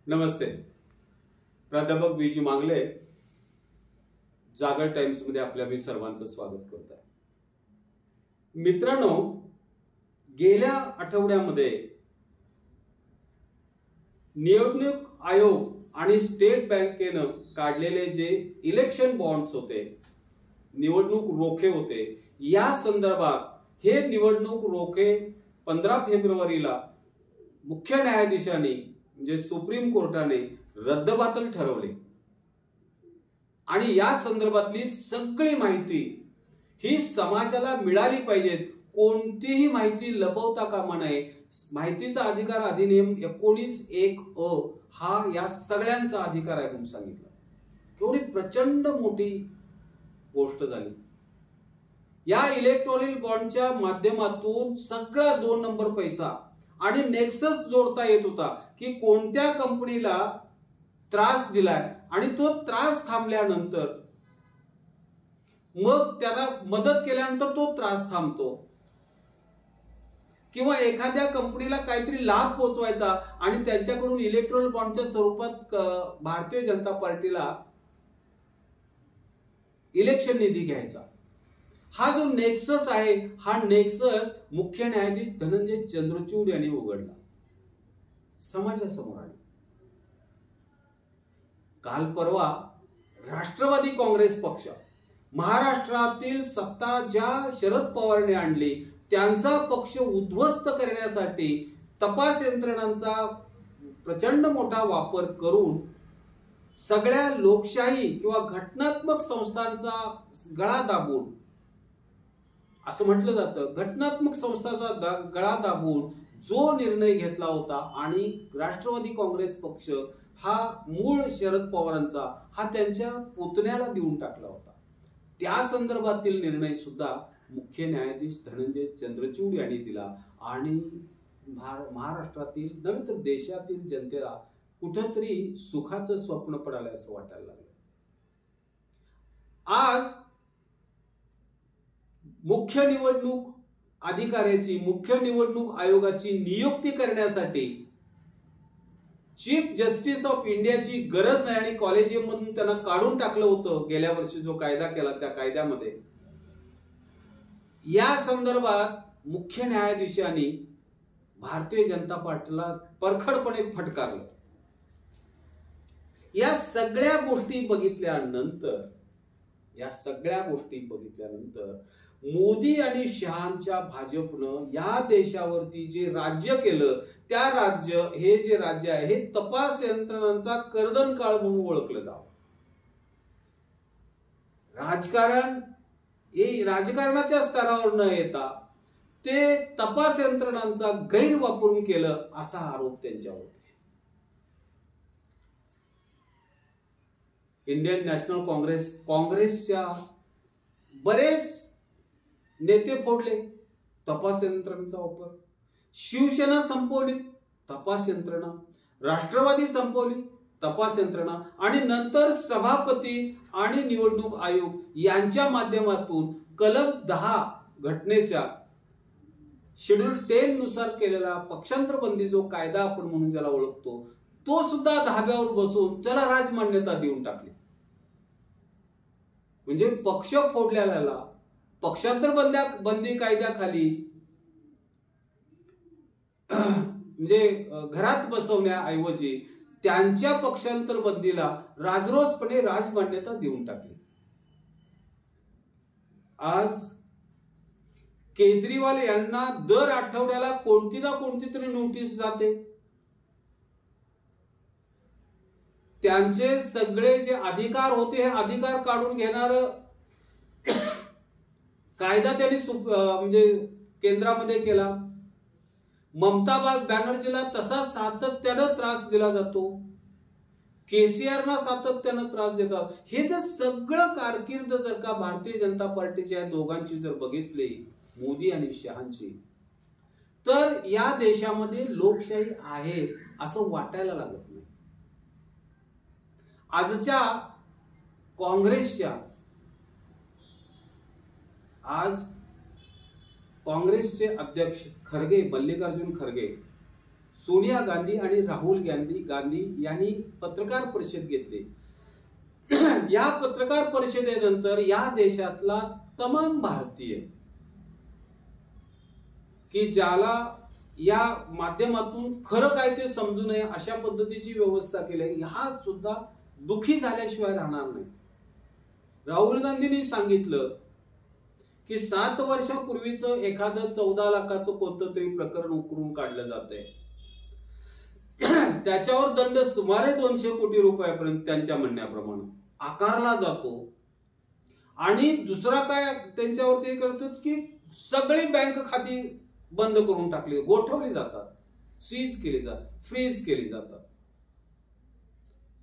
नमस्ते. प्राध्यापक बीजी मांगले, जागर टाइम्स मध्ये आपल्या मी सर्वांचं स्वागत करत आहे. मित्रांनो, गेल्या आठवड्यामध्ये निवडणूक आयोग आणि स्टेट बँकेनं काढलेले जे इलेक्शन बॉन्ड्स होते, निवडणूक रोखे होते, या संदर्भात हे निवडणूक रोखे 15 फेब्रुवारीला मुख्य न्यायाधीशांनी म्हणजे सुप्रीम कोर्टाने रद्दबातल ठरवले आणि या संदर्भातली सगळी माहिती ही समाजाला मिळाली पाहिजे. कोणतीही माहिती लपवता कामा नये. माहितीचा अधिकार अधिनियम 19(1)(अ) हा या सगळ्यांचा अधिकार आहे म्हणून सांगितलं. एवढी प्रचंड मोठी गोष्ट झाली. या इलेक्ट्रॉनिक बॉन्डच्या माध्यमातून सगळा 2 नंबर पैसा आणि नेक्सस जोडता येत होता की कोणत्या कंपनीला त्रास दिलाय आणि तो त्रास थांबल्यानंतर मग त्याला मदत केल्यानंतर तो त्रास थांबतो, किंवा एखाद्या कंपनीला काहीतरी लाभ पोहोचवायचा आणि त्यांच्याकडून इलेक्ट्रॉनिक बॉन्डच्या स्वरूपात भारतीय जनता पार्टीला इलेक्शन निधी घ्यायचा. हा जो नेक्सस आहे, हा नेक्सस मुख्य न्यायाधीश धनंजय चंद्रचूड यांनी उघडला, समाजासमोर आला. काल परवा राष्ट्रवादी काँग्रेस पक्ष, महाराष्ट्रातील सत्ता ज्या शरद पवारांनी आणली त्यांचा पक्ष उद्ध्वस्त करण्यासाठी तपास यंत्रणांचा प्रचंड मोठा वापर करून सगळ्या लोकशाही किंवा घटनात्मक संस्थांचा गळा दाबून, असं म्हटलं जातं, घटनात्मक संस्थांचा गळा दाबून जो निर्णय घेतला होता आणि राष्ट्रवादी काँग्रेस पक्ष हा मूळ शरद पवारांचा हा त्यांच्या पुतण्याला देऊन टाकला होता, त्या संदर्भातील निर्णय सुद्धा मुख्य न्यायाधीश धनंजय चंद्रचूड यांनी दिला आणि महाराष्ट्रातील नव्हे तर देशातील जनतेला कुठंतरी सुखाचं स्वप्न पडायला असं वाटायला लागलं. आज मुख्य निवडणूक अधिकाऱ्याची, मुख्य निवडणूक आयोगाची नियुक्ती करण्यासाठी चीफ जस्टिस ऑफ इंडियाची गरज नाही आणि कॉलेजियम मधून त्यांना काढून टाकलं होतं. गेल्या वर्षी जो कायदा केला त्या कायद्यामध्ये या संदर्भात मुख्य न्यायाधीशांनी भारतीय जनता पार्टीला परखडपणे फटकारलं. या सगळ्या गोष्टी बघितल्यानंतर मोदी आणि शहांच्या भाजपनं या देशावरती जे राज्य केलं, त्या हे जे राज्य आहे हे तपास यंत्रणांचा कर्दनकाळ म्हणून ओळखलं जावं. राजकारणाच्या स्तरावर न येता ते तपास यंत्रणांचा गैरवापरून केलं असा आरोप त्यांच्यावर. इंडियन नॅशनल काँग्रेसच्या बरेच नेते फोडले, तपास यंत्रणांचा वापर. शिवसेना संपवली, तपास यंत्रणा. राष्ट्रवादी संपवली, तपास यंत्रणा. आणि नंतर सभापती आणि निवडणूक आयोग यांच्या माध्यमातून कलम 10 घटनेच्या शेड्यूल 10 नुसार केलेला पक्षांतर बंदी जो कायदा आपण म्हणून ज्याला ओळखतो, तो सुद्धा धाब्यावर बसून त्याला राजमान्यता देऊन टाकली. म्हणजे पक्ष फोडलेला पक्षांतर बंदी कायद्याखाली म्हणजे घरात बसवण्याऐवजी त्यांच्या पक्षांतर बंदीला राजरोसपणे राजमान्यता देऊन टाकली. आज केजरीवाल यांना दर आठवड्याला कोणती ना कोणती तरी नोटीस जाते. त्यांचे सगळे जे अधिकार होते हे अधिकार काढून घेणार कायदा त्यांनी म्हणजे केंद्रामध्ये केला. ममता बॅनर्जीला तसा सातत्यानं त्रास दिला जातो, केसीआरना सातत्यानं त्रास देतात. हे जर सगळं कारकीर्द जर का भारतीय जनता पार्टीच्या दोघांची जर बघितली, मोदी आणि शहांची, तर या देशामध्ये लोकशाही आहे असं वाटायला लागत नाही. आजच्या काँग्रेसच्या काँग्रेसचे अध्यक्ष खरगे, मल्लिकार्जुन खरगे सोनिया गांधी आणि राहुल गांधी यांनी पत्रकार परिषद घेतली. या पत्रकार परिषदेनंतर या देशातला तमाम भारतीय की ज्याला या माध्यमातून खरं काय ते समजू नये अशा पद्धतीची व्यवस्था केली, हा सुद्धा दुखी झाल्याशिवाय राहणार नाही. राहुल गांधींनी सांगितलं की 7 वर्षापूर्वीचं एखादं 14 लाखाचं कोणतं तरी प्रकरण उकरून काढलं जातंय, त्याच्यावर दंड सुमारे 200 कोटी रुपयापर्यंत त्यांच्या म्हणण्याप्रमाणे आकारला जातो. आणि दुसरा काय त्यांच्यावर ते करतो की सगळी बँक खाती बंद करून टाकली, गोठवली जातात, सीज केली जातात, फ्रीज केली जातात.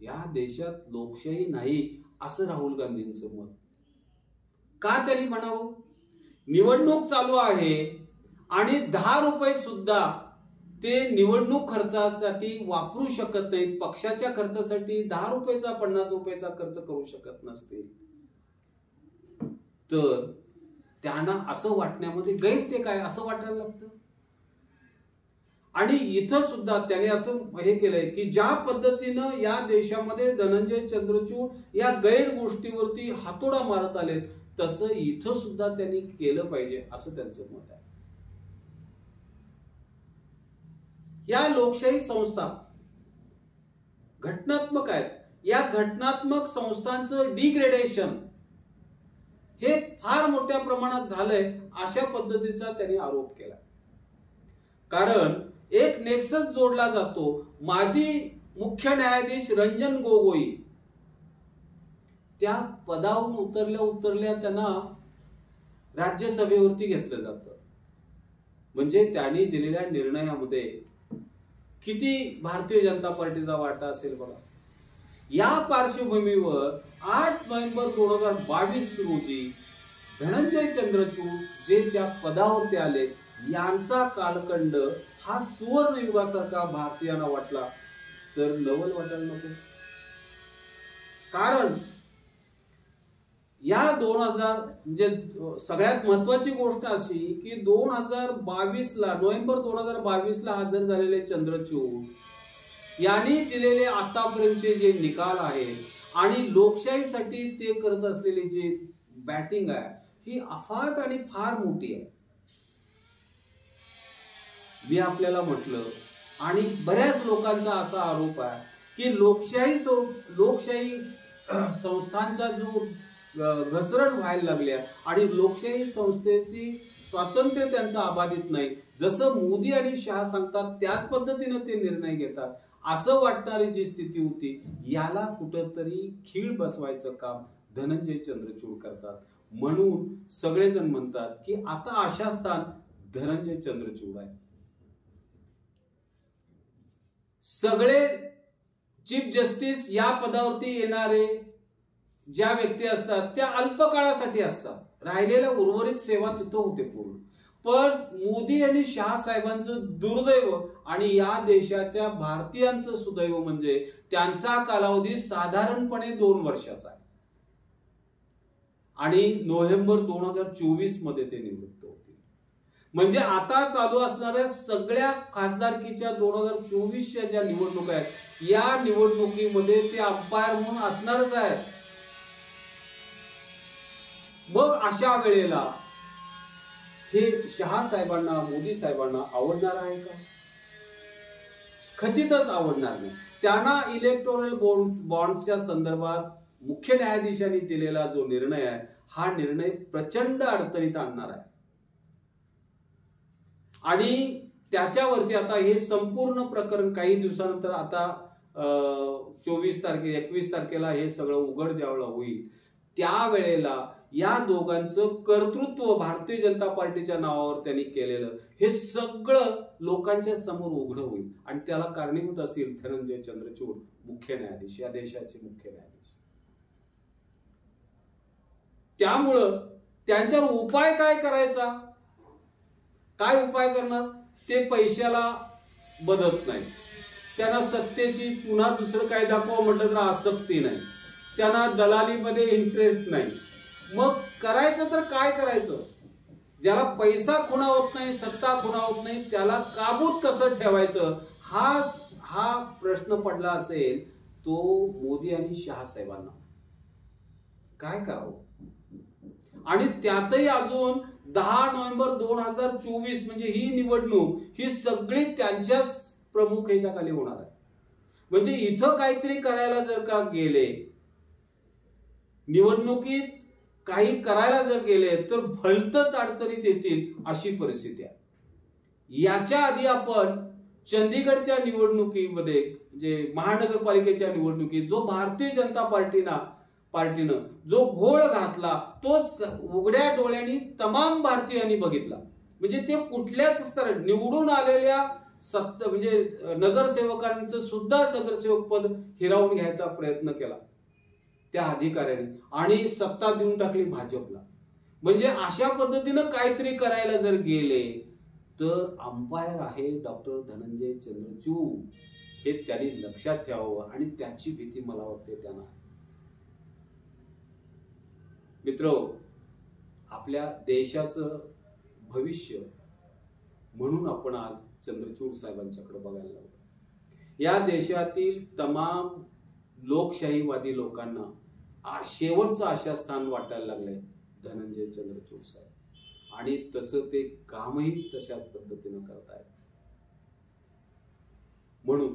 या देशात लोकशाही नाही असं राहुल गांधींचं मत. का त्यांनी म्हणावं? निवडणूक चालू आहे आणि 10 रुपये सुद्धा ते निवडणूक खर्चासाठी वापरू शकत नाहीत. पक्षाच्या खर्चासाठी 10 रुपयाचा 50 रुपयाचा खर्च करू शकत नसतील तर त्यांना असं वाटण्यामध्ये गैर ते काय असं वाटायला लागतं. आणि इथं सुद्धा त्याने असं हे केलंय की ज्या पद्धतीनं या देशामध्ये धनंजय चंद्रचूड या गैर गोष्टीवरती हातोडा मारत आले तसं इथं सुद्धा त्यांनी केलं पाहिजे असं त्यांचं मत आहे. या लोकशाही संस्था घटनात्मक आहेत. या घटनात्मक संस्थांचं डिग्रेडेशन हे फार मोठ्या प्रमाणात झालंय अशा पद्धतीचा त्यांनी आरोप केला. कारण एक नेक्सस जोडला जातो. माजी मुख्य न्यायाधीश रंजन गोगोई त्या पदावरून उतरल्या त्यांना राज्यसभेवरती घेतलं जातं. म्हणजे त्यांनी दिलेल्या निर्णयामध्ये किती भारतीय जनता पार्टीचा वाटा असेल बघा. या पार्श्वभूमीवर 8 नोव्हेंबर 2022 रोजी धनंजय चंद्रचूड जे त्या पदावरती आले यांचा कालखंड हा सुवर्ण युगासारखा भारतीयांना वाटला तर नवल वाटायला नको. कारण या 2000 म्हणजे सगळ्यात महत्वाची गोष्ट अशी की 2022 ला नोव्हेंबर 2022 ला हजर झालेले चंद्रचूड यांनी दिलेले आतापर्यंतचे जे निकाल आहेत आणि लोकशाहीसाठी ते करत असलेली जे बॅटिंग आहे ही अफाट आणि फार मोठी आहे. मी आपल्याला म्हटलं आणि बऱ्याच लोकांचा असा आरोप आहे की लोकशाही संस्थांचा जो घसरण व्हायला लागल्या आणि लोकशाही संस्थेची स्वातंत्र्य त्यांचं अबाधित नाही. जसं मोदी आणि शहा सांगतात त्याच पद्धतीने ते निर्णय घेतात असं वाटणारी जी स्थिती होती याला कुठंतरी खीळ बसवायचं काम धनंजय चंद्रचूड करतात. म्हणून सगळेजण म्हणतात की आता आशास्थान धनंजय चंद्रचूड आहे. सगळे चीफ जस्टिस या पदावरती येणारे ज्या व्यक्ती असतात त्या अल्पकाळासाठी असतात. राहिलेल्या उर्वरित सेवा तिथं होते पूर्ण. पण मोदी आणि शहा साहेबांचं दुर्दैव आणि या देशाच्या भारतीयांचं सुदैव म्हणजे त्यांचा कालावधी साधारणपणे 2 वर्षाचा आहे आणि नोव्हेंबर 2024 मध्ये ते निवृत्त होतील. म्हणजे आता चालू असणाऱ्या सगळ्या खासदारकीच्या 2024च्या ज्या निवडणुका आहेत या निवडणुकीमध्ये ते अंपायर म्हणून असणारच आहेत. मग अशा वेळेला हे शहा साहेबांना मोदी साहेबांना आवडणार आहे का? खचितच आवडणार नाही. त्यांना इलेक्टोरल बॉन्ड्सच्या संदर्भात मुख्य न्यायाधीशांनी दिलेला जो निर्णय आहे हा निर्णय प्रचंड अडचणीत आणणार आहे. आणि त्याच्यावरती आता हे संपूर्ण प्रकरण काही दिवसानंतर आता 21 तारखेला हे सगळं उघड ज्यावेळेला होईल त्यावेळेला या दोघांचं कर्तृत्व भारतीय जनता पार्टीच्या नावावर त्यांनी केलेलं हे सगळं लोकांच्या समोर उघड होईल आणि त्याला कारणीभूत असेल धनंजय चंद्रचूड मुख्य न्यायाधीश या देशाचे मुख्य न्यायाधीश. त्यामुळं त्यांच्यावर उपाय काय करायचा? काय उपाय करणार? ते पैशाला बदलत नाही. त्यांना सत्तेची पुन्हा दुसरं काय दाखवा म्हटलं तर आसक्ती नाही. त्यांना दलालीमध्ये इंटरेस्ट नाही. मग करायचं तर काय करायचं? ज्याला पैसा खुणावत नाही सत्ता खुणावत नाही त्याला काबूत कसं ठेवायचं हा प्रश्न पडला असेल तो मोदी आणि शहा साहेबांना, काय करावं? आणि त्यातही अजून 10 नोव्हेंबर 2024 म्हणजे ही निवडणूक ही सगळी त्यांच्याच प्रमुख ह्याच्याखाली होणार आहे. म्हणजे इथं काहीतरी करायला जर का गेले, निवडणुकीत काही करायला जर गेले तर भलतच अडचणीत येतील अशी परिस्थिती आहे. याच्या आधी आपण चंदीगडच्या निवडणुकीमध्ये जे महानगरपालिकेच्या निवडणुकीत जो भारतीय जनता पार्टीनं जो घोळ घातला तो उघड्या डोळ्यांनी तमाम भारतीयांनी बघितला. म्हणजे ते कुठल्याच स्तरात निवडून आलेल्या म्हणजे नगरसेवकांचं सुद्धा नगरसेवक पद हिरावून घ्यायचा प्रयत्न केला त्या अधिकाऱ्यांनी आणि सत्ता देऊन टाकली भाजपला. म्हणजे अशा पद्धतीनं काहीतरी करायला जर गेले तर अंपायर आहे डॉक्टर धनंजय चंद्रचूड, हे त्यांनी लक्षात ठेवावं आणि त्याची भीती मला वाटते त्यांना. मित्र, आपल्या देशाचं भविष्य म्हणून आपण आज चंद्रचूड साहेबांच्याकडे बघायला लागलो. या देशातील तमाम लोकशाहीवादी लोकांना शेवटचं आशास्थान वाटायला लागलंय धनंजय चंद्रचूड साहेब, आणि तसं ते कामही तशाच पद्धतीनं करतायत. म्हणून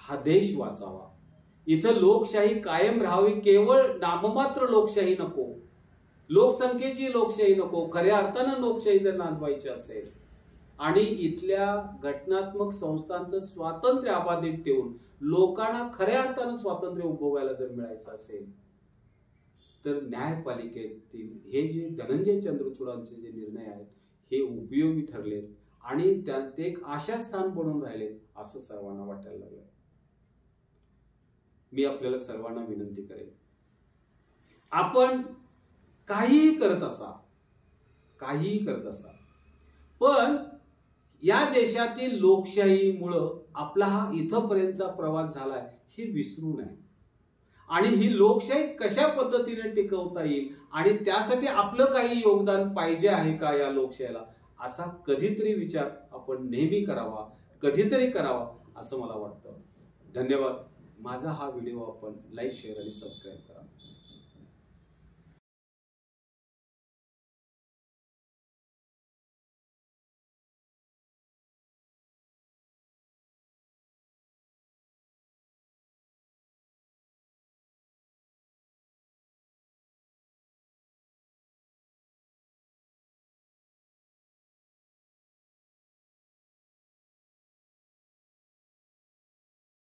हा देश वाचावा, इथं लोकशाही कायम राहावी. केवळ नाममात्र लोकशाही नको, लोकसंख्येची लोकशाही नको, खऱ्या अर्थानं लोकशाही जर नांदवायची असेल आणि इथल्या घटनात्मक संस्थांचं स्वातंत्र्य अबाधित ठेवून लोकांना खऱ्या अर्थानं स्वातंत्र्य उपभोगायला जर मिळायचं असेल तर न्यायपालिकेतील हे जे धनंजय चंद्रचूडांचे जे निर्णय आहेत हे उपयोगी ठरलेत आणि त्यात एक आशास्थान बनून राहिलेत असं सर्वांना वाटायला लागलंय. मी आपल्याला सर्वांना विनंती करेन, आपण काहीही करत असा पण या देशातील लोकशाहीमुळं आपला हा इथपर्यंतचा प्रवास झालाय हे विसरू नये. आणि ही लोकशाही कशा पद्धतीने टिकवता येईल आणि त्यासाठी आपलं काही योगदान पाहिजे आहे का या लोकशाहीला, असा कधीतरी विचार आपण नेहमी करावा, कधीतरी करावा असं मला वाटतं. धन्यवाद. माझा हा व्हिडिओ आपण लाईक, शेअर आणि सबस्क्राईब करा.